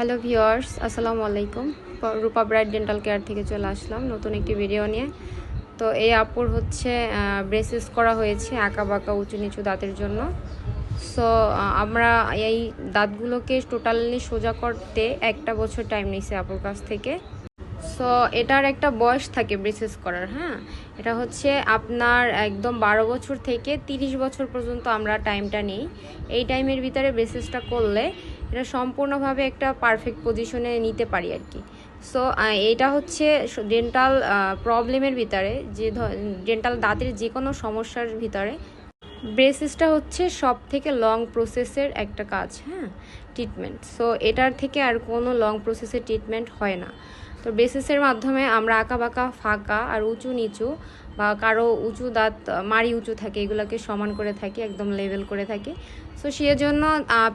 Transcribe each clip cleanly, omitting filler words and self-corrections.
Hello viewers, আসসালামু আলাইকুম। রূপা bright dental care থেকে চলে আসলাম নতুন একটি ভিডিও নিয়ে। তো এই আপুর হচ্ছে ব্রেসেস করা হয়েছে আঁকা বাঁকা উঁচু নিচু দাঁতের জন্য। সো আমরা এই দাঁতগুলোকে টোটালি সোজা করতে 1 বছর টাইম নিয়েছে আপুর কাছ থেকে। সো এটার একটা বয়স থাকে ব্রেসেস করার। এটা হচ্ছে আপনার একদম 12 বছর থেকে 30 বছর পর্যন্ত আমরা টাইমটা নিই। এই টাইমের ভিতরে ব্রেসেসটা করলে এটা সম্পূর্ণভাবে একটা পারফেক্ট পজিশনে নিতে পারি আর কি। সো এটা হচ্ছে ডেন্টাল প্রবলেমের ভিতরে, যে ডেন্টাল দাঁতের যে কোনো সমস্যার ভিতরে ব্রেসেসটা হচ্ছে সব থেকে লং প্রসেসের একটা কাজ, ট্রিটমেন্ট। সো এটার থেকে আর কোনো লং প্রসেসের ট্রিটমেন্ট হয় না। তো ব্রেসেসের মাধ্যমে আমরা আঁকা বাঁকা ফাঁকা আর উঁচু নিচু বা কারো উঁচু দাঁত মাড়ি উঁচু থাকে, এগুলোকে সমান করে থাকি, একদম লেভেল করে থাকি। সো সেজন্য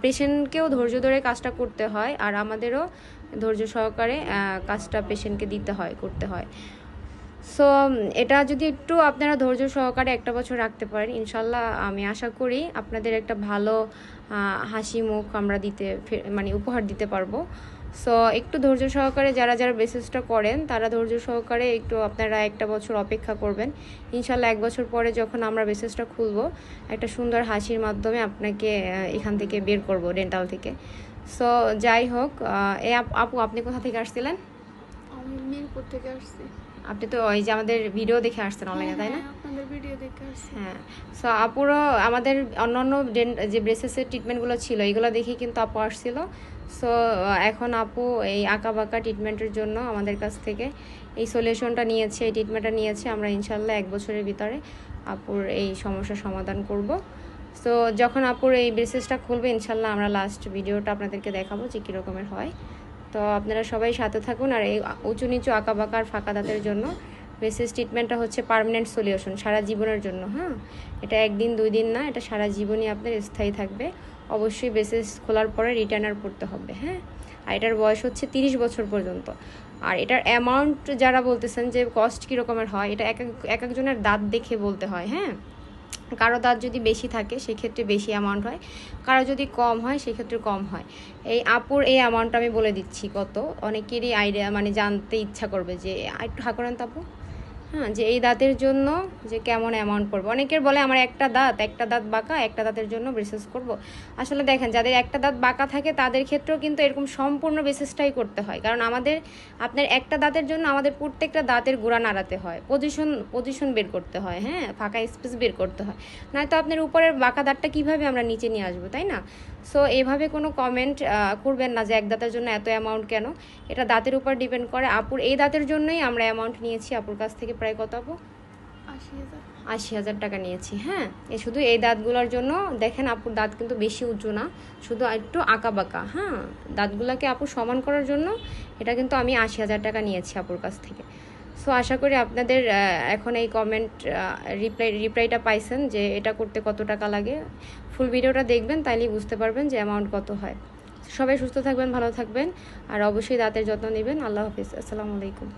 পেশেন্টকেও ধৈর্য ধরে কাজটা করতে হয়, আর আমাদেরও ধৈর্য সহকারে কাজটা পেশেন্টকে করতে হয়। সো এটা যদি একটু আপনারা ধৈর্য সহকারে 1 বছর রাখতে পারেন, ইনশাল্লাহ আমি আশা করি আপনাদের একটা ভালো হাসি মুখ আমরা উপহার দিতে পারবো। সো একটু ধৈর্য সহকারে যারা ব্রেসেসটা করেন তারা ধৈর্য সহকারে একটু আপনারা 1 বছর অপেক্ষা করবেন। ইনশাল্লাহ 1 বছর পরে যখন আমরা ব্রেসেসটা খুলবো, একটা সুন্দর হাসির মাধ্যমে আপনাকে এখান থেকে বের করব, ডেন্টাল থেকে। সো যাই হোক, আপু আপনি কোথা থেকে আসছিলেন? আমি মিরপুর থেকে আসছি। আপনি তো ওই যে আমাদের ভিডিও দেখে আসছেন অনলাইনে, তাই না? আপনাদের ভিডিও দেখে আসছি। সো আপুরও আমাদের অন্যান্য যে ব্রেসেসের ট্রিটমেন্টগুলো ছিল এগুলো দেখেই কিন্তু আপু আসছিল। সো এখন আপু এই আঁকা বাঁকা ট্রিটমেন্টের জন্য আমাদের কাছ থেকে এই সলিউশনটা নিয়েছে, এই ট্রিটমেন্টটা নিয়েছে। আমরা ইনশাল্লাহ 1 বছরের ভিতরে আপুর এই সমস্যার সমাধান করব। সো যখন আপুর এই ব্রেসেসটা খুলবে, ইনশাল্লাহ আমরা লাস্ট ভিডিওটা আপনাদেরকে দেখাবো যে কীরকমের হয়। তো আপনারা সবাই সাথে থাকুন। আর এই উঁচু নিচু আঁকা বাঁকা আর ফাঁকা দাঁতের জন্য ব্রেসেস ট্রিটমেন্টটা হচ্ছে পার্মানেন্ট সলিউশন, সারা জীবনের জন্য। এটা 1 দিন 2 দিন না, এটা সারা জীবনই আপনার স্থায়ী থাকবে। অবশ্যই ব্রেসেস খোলার পরে রিটার্নার পড়তে হবে। আর এটার বয়স হচ্ছে 30 বছর পর্যন্ত। আর এটার অ্যামাউন্ট যারা বলতেছেন যে কস্ট কীরকমের হয়, এটা এক একজনের দাঁত দেখে বলতে হয়। কারো দাঁত যদি বেশি থাকে সেক্ষেত্রে বেশি অ্যামাউন্ট হয়, কারো যদি কম হয় সেক্ষেত্রে কম হয়। এই আপুর এই অ্যামাউন্টটা আমি বলে দিচ্ছি কত, অনেকেরই আইডিয়া জানতে ইচ্ছা করবে যে একটু হা করেন তো আপু, যে এই দাঁতের জন্য যে কেমন অ্যামাউন্ট পড়বে। অনেকের বলে আমার একটা দাঁত বাঁকা, একটা দাঁতের জন্য ব্রেসেস করব। আসলে দেখেন, যাদের একটা দাঁত বাঁকা থাকে তাদের ক্ষেত্রেও কিন্তু এরকম সম্পূর্ণ ব্রেসেসটাই করতে হয়, কারণ আপনার একটা দাঁতের জন্য আমাদের প্রত্যেকটা দাঁতের গোড়া নাড়াতে হয়, পজিশন বের করতে হয়, ফাঁকা স্পেস বের করতে হয়। নয়তো আপনার উপরের বাঁকা দাঁতটা কীভাবে আমরা নিচে নিয়ে আসবো, তাই না? সো এভাবে কোনো কমেন্ট করবেন না যে এক দাঁতের জন্য এত অ্যামাউন্ট কেন। এটা দাঁতের উপর ডিপেন্ড করে। আপুর এই দাঁতের জন্যই আমরা অ্যামাউন্ট নিয়েছি আপুর কাছ থেকে প্রায় কত আপু? 80,000 টাকা নিয়েছি। শুধু এই দাঁতগুলোর জন্য। দেখেন আপুর দাঁত কিন্তু বেশি উঁচু না, শুধু একটু আঁকা বাঁকা। দাঁতগুলোকে আপু সমান করার জন্য এটা কিন্তু আমি 80,000 টাকা নিয়েছি আপুর কাছ থেকে। সো আশা করি আপনাদের এখন এই কমেন্ট রিপ্লাইটা পাইছেন যে এটা করতে কত টাকা লাগে। ফুল ভিডিওটা দেখবেন, তাইলেই বুঝতে পারবেন যে অ্যামাউন্ট কত হয়। সবাই সুস্থ থাকবেন, ভালো থাকবেন, আর অবশ্যই দাঁতের যত্ন নেবেন। আল্লাহ হাফিজ, আসসালামু আলাইকুম।